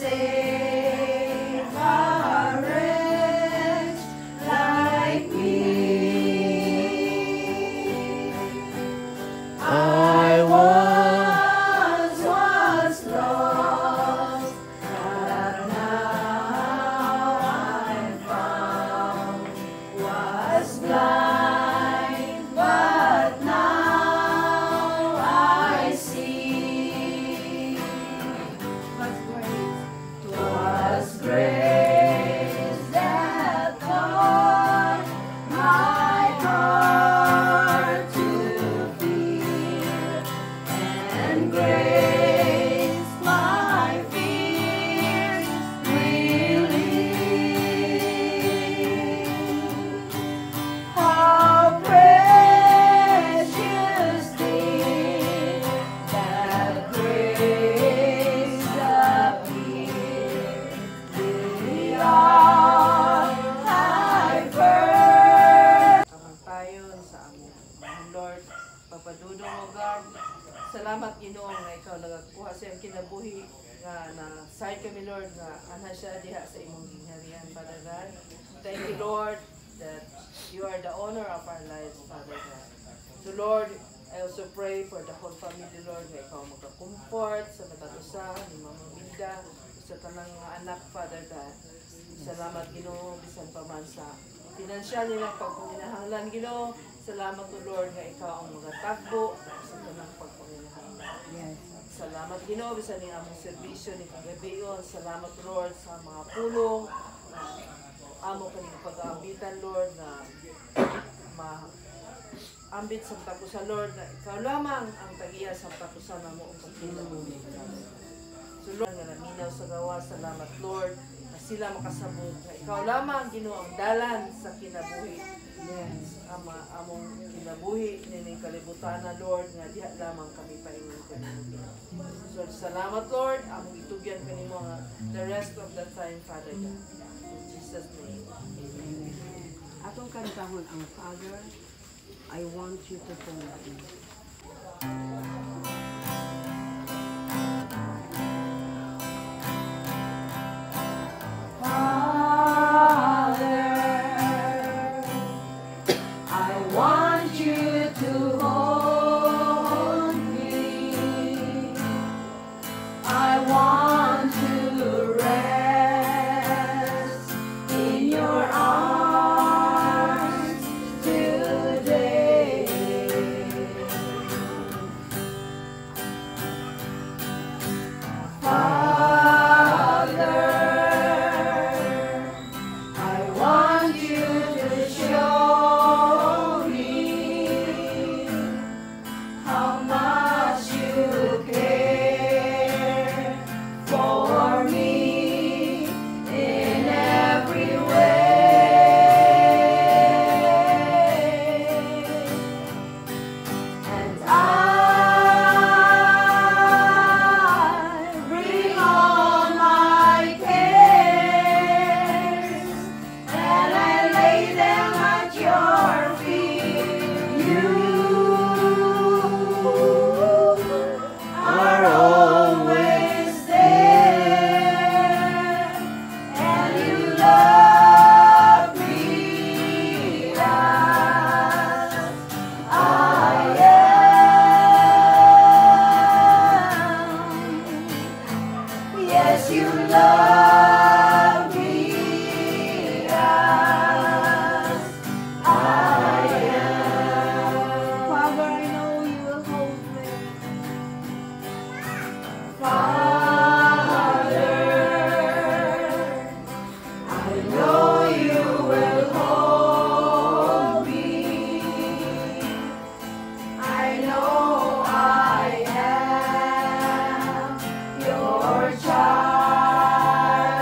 save a wretch like me. I once was lost, but now I'm found. Was blind, but now I see. 'Twas grace that taught my heart to fear, and grace my fears relieved. How precious did that grace appear. The hour I first. Amang tayo sa among Lord, papadudong mo God. Salamat Ginoong nga ikaw nagakuha sa iyang kinabuhi nga na-side kami Lord nga ana siya diha sa imong gingharian, Father God. Thank you Lord that you are the owner of our lives, Father God. So Lord, I also pray for the whole family Lord nga ikaw magka-comfort sa matatusa ni Mama Minda sa tanang mga anak, Father God. Salamat Ginoo bisan pa man sa pinansyal nilang pagpaminahanglan Ginoo. Salamat o Lord nga ikaw ang magatagbo sa tanang pagpaminahanglan. Yes. Salamat Ginoo bisan ni among serbisyo ni kagabion. Salamat Lord sa mga pulong amo kaning pag-aambitan Lord na ambit sa tapusa Lord na ikaw lamang ang tagiya sa tapusa namo ug pagkinabuhi. So Lord nga naminaw sa gawa, salamat Lord na sila makasabot na ikaw lamang Ginoo ang dalan sa kinabuhi. Yes. Among kinabuhi nining kalibutan na Lord nga diha lamang kami paingon kanimo. So salamat Lord, among itugyan kanimo nga the rest of the time, Father God. In Jesus name. Amen. Atong kantahon ang Father, I want you to hold me. Child.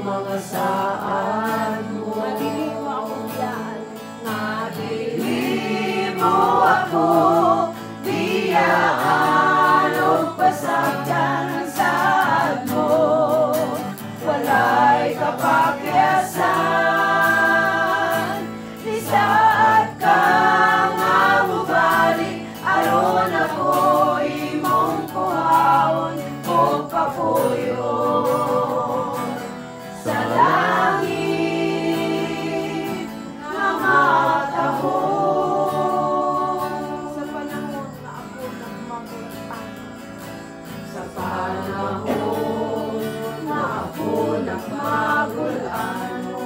mga saan mo. Nagdilim mo ako biyaan. Nagdilim mo ako, biyaan o pasagdan ang saan mo. Wala'y kapakyasan, di saat ka nga mubalik, aron ako imong kuhaon o papuyo. Sa langit nga matahon, Sa panahon na ako nagmagulan. sa panahon na ako nagmagulano,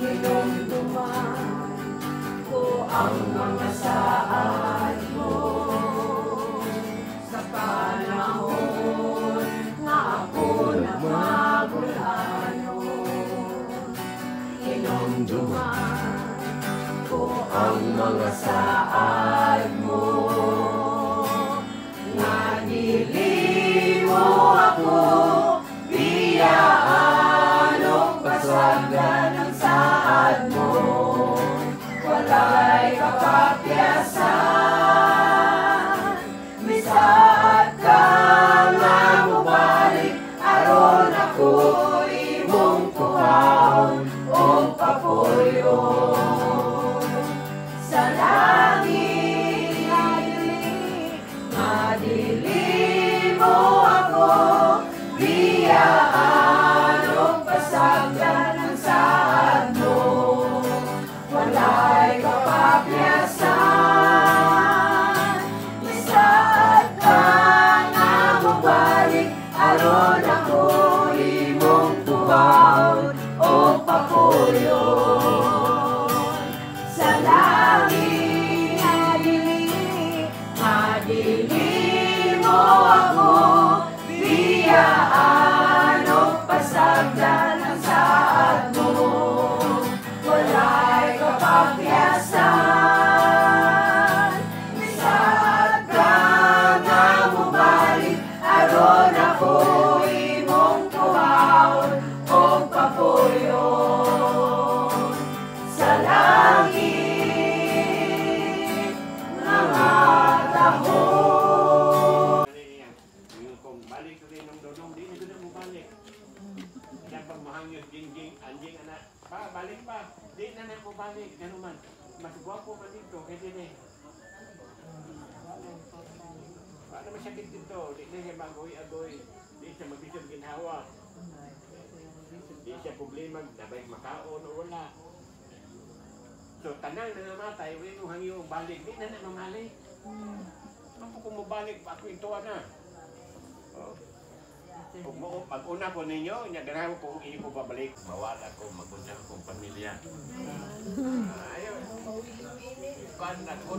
hinumduman ko ang mga saan mo. Sa panahon na ako nagmagulano, hinumduman ko ang mga saan mo. Nagdilim mo ako, biyaan o pasagdan ang saan mo. Wala'y kapakyasan, misaat ka nga mubalik, aron ako imong kuhaon o papuyo. Sa langit, nagdilim mo ako, biyaan o pasagdan ang saan mo. Wala'y kapakyasan, misaat ka nga mubalik, aron ako imong kuhaon o papuyo. Sa langit, nagdilim mo ako, biyaan o pasagdan ang saan mo. Wala'y kapakyasan, misaat ka nga mubalik, aron ako imong kuhaon o papuyo. Sa langit nga matahon. Kung balik ko rin ng dodong, di na doon mo balik. Kaya pag mahangyo, jing, anjing, anak, pa, balik pa. Di na na mo balik, gano'n man. Mas gwapo man dito, kaya din eh. Paano masakit dito? Di na siya magoy-agoy. Di siya mabisog ginhawa. Di siya problema, nabay makaon o wala. So, tanang na namatay, wala yung hangyo balik. Di na na mamalik. Ako kung mabalik, ako ito na. Oh. Pag una ko ninyo, ganahan ko kung hindi ko babalik. Mawala ko, magpunta akong pamilya. Ayun. Kan ako,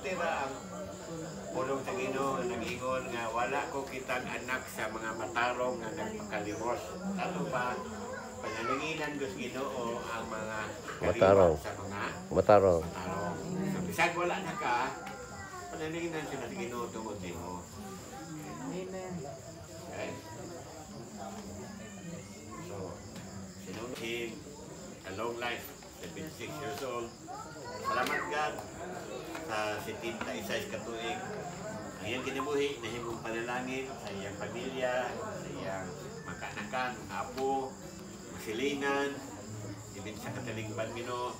tira ang pulong sa Ginoo, nag-ingon nga wala ko kitang anak sa mga matarong nga nagpakalimos. Ano ba? Panalinginan ko sa Ginoo ang mga Matarong. sa mga Matarong. matarong. So, bisag wala na ka, panalinginan sila sa Ginoo tungod mo. Amen. Okay? So, sinunod him, a long life, 76 years old. Salamat God sa 76 katuig. Ang iyang kinabuhi, nahimong panalangin sa iyang pamilya, sa iyang makanakan, apo, masilingan, ibig sa katalingban Ginoo.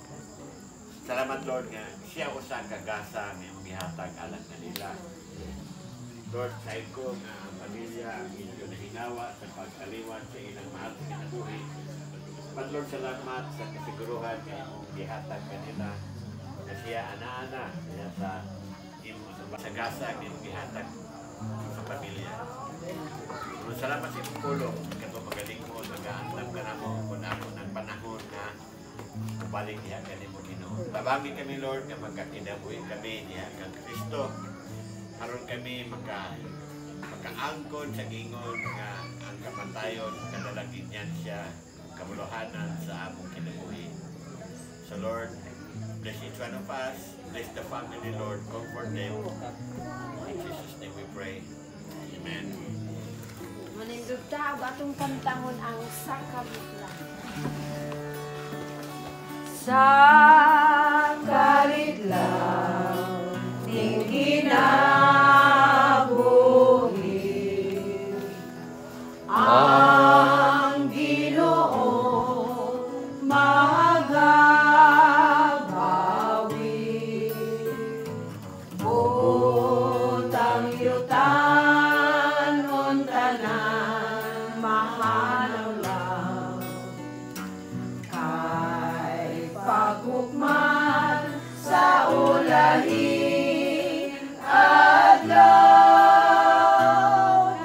Salamat Lord nga siya usa kagasa nga gihatag alang kanila. Lord, sa ko nga ang pamilya ang inyo na hinawa sa pagkaliwan sa ilang mahal sa kinabuhi. But Lord, salamat sa kasiguruhan nga imong gihatag kanila na siya ana-ana siya sa gasa nga imong gihatag sa pamilya. Salamat sa imong tulong kato magaling mo nagaandam ka namo kun ako ng panahon na balik diha kanimo Ginoo. Tabangin kami Lord nga magkakinabuhi kami diha kang Kristo. Haron kami makaangkon sa gingon nga ang kamatayon kadalagin niyan siya kamuluhanan sa among kinabuhi. So Lord, bless each one of us, bless the family Lord, comfort them. In Jesus' name we pray. Amen. Manindog ta, atong kantangon ang sakabitla. Sakalit lang ning kinabuhi ang Ginoo magabawi butang yutan untanan mahanaw lang kay pagukman sa ulahing adlaw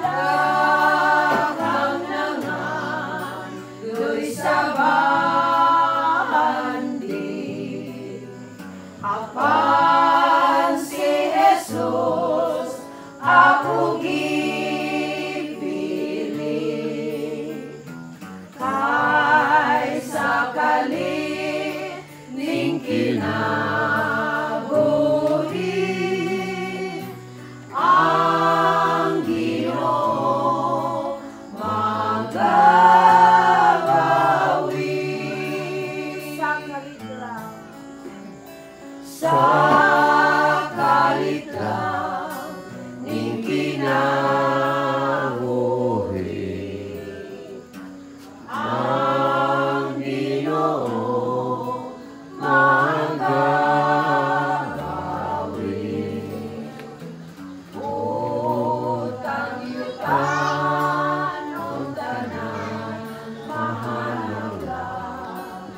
daghang nangan doy sa bandi apan si Jesus ako gipili kay sakalit ning kinabuhi ang Ginoo magabawi sakalit lang ning kinabuhi ang Ginoo magabawi utang yutan untanan mahanaw lang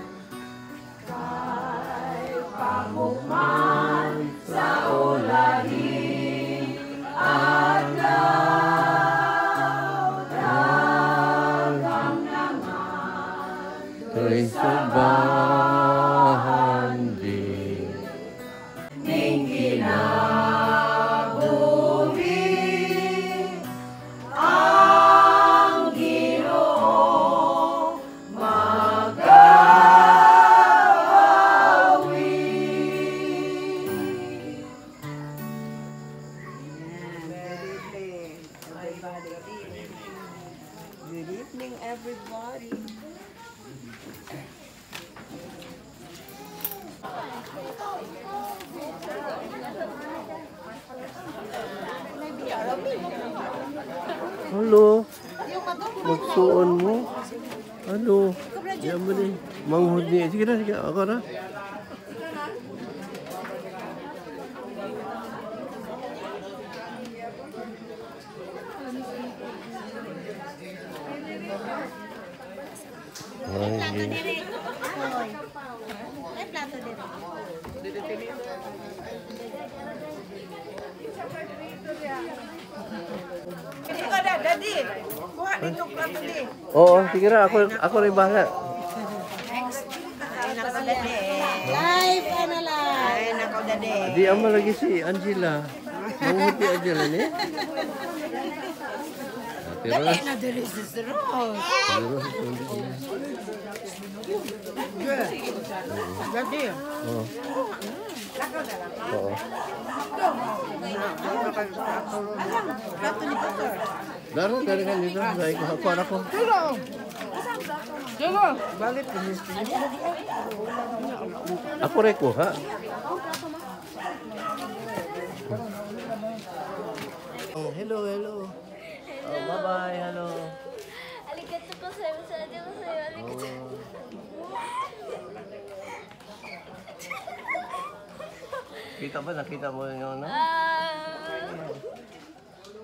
kay pagukman sa ulahing adlaw daghang nangan Tuloy sa bahandi. ning kinabuhi ang Ginoo magabawi. Good evening, everybody. Halo. Magsuon mo. Halo. Yan mo din. Manghud niya. Sige na, sige. Ako na. Ay, May plato din. Hindi ka na, daddy. Kuha dito plato di. oo, sige na. Ako rin bahala. Live, ano lang. Ay, nako dade. Di ama lagi si Angela. Manghud ni Angela ni. Pero Na dere sa Rose. Dade. Oo. Oo. Plato ni Pastor. Daro, dari kan dito. Dahil ko ako. Balit ko. Ako rin ko, ha? Oh, hello, hello. Oh, bye-bye, hello. Aligato ko sa'yo, sabi ko sa'yo, aligato. Kita ba? Nakita mo yung ano?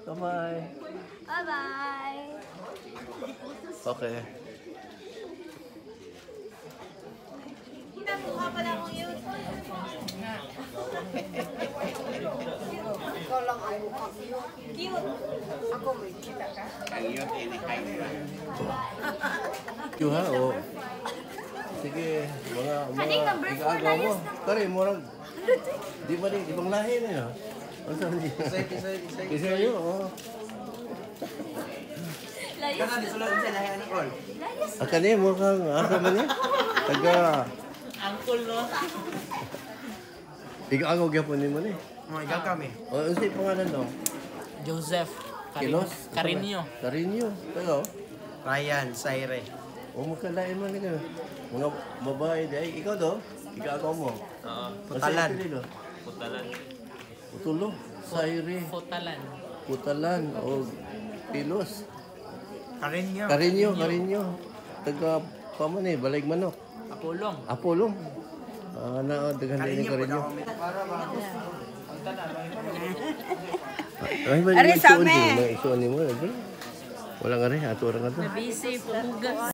Bye-bye. Bye-bye. Okay. Nakuha pala akong yun. Ikaw lang ang mukha. Cute. Ako may kita ka. Ang yun, anytime lang. You ha, oh. Sige, Kaning mga number 4 igaagaw mo. layas Kari, murag. Di ba rin, ibang lahi na yun. Ano sabi niya? Kisay yun, oh. Layas. Aka niya, mukhang asa man niya? Taga... Angkol no? Igaagaw gyapon ni mo ni. Mga igang kami. O, ano sa'yo pangalan no? Joseph. Kilos? Carinio. Carinio. Pero, Ryan, Saire. o magkalain man ka. Mga babae dahil. Ikaw do? Ikaw ako mo. Oo. Putalan. Putalan. Putalan. Putulo. Saire. Fotalan. Putalan. O Pilos. Carinio. Carinio. Taga paman eh. Balayg manok. Apolong. Apolong. Na daghan din yung Carinio. Ay, ba yung isuon mo? Mga isuon mo. Wala nga rin. Ato orang nga to. Busy, pumugas.